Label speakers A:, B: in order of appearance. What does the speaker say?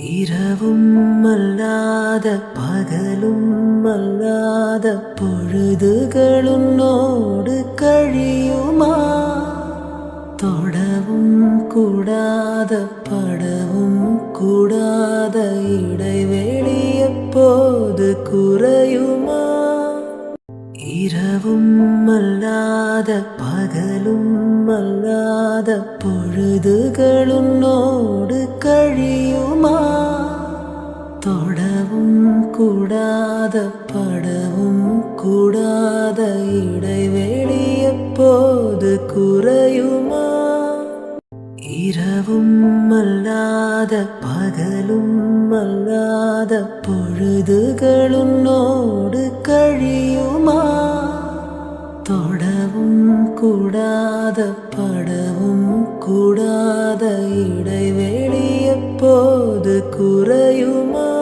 A: இரவும் அல்லாத பகலும் அல்லாத பொழுதுகளுன்னோடு கழியுமா? தொடவும் கூடாத படவும் கூடாத இடைவெளி எப்போது குறையுமா? இரவும் அல்லாத பகலும் அல்லாத பொழுதுகளுன்னோடு கழியுமா? தொடவும் கூடாத படவும் கூடாத இடைவெளி எப்போது குறையுமா? இரவும் அல்லாத பகலும் அல்லாத பொழுதுகளுன்னோடு கழியுமா? தொடவும் கூடாத படவும் கூடாத இடைவெளி எப்போது குறையுமா?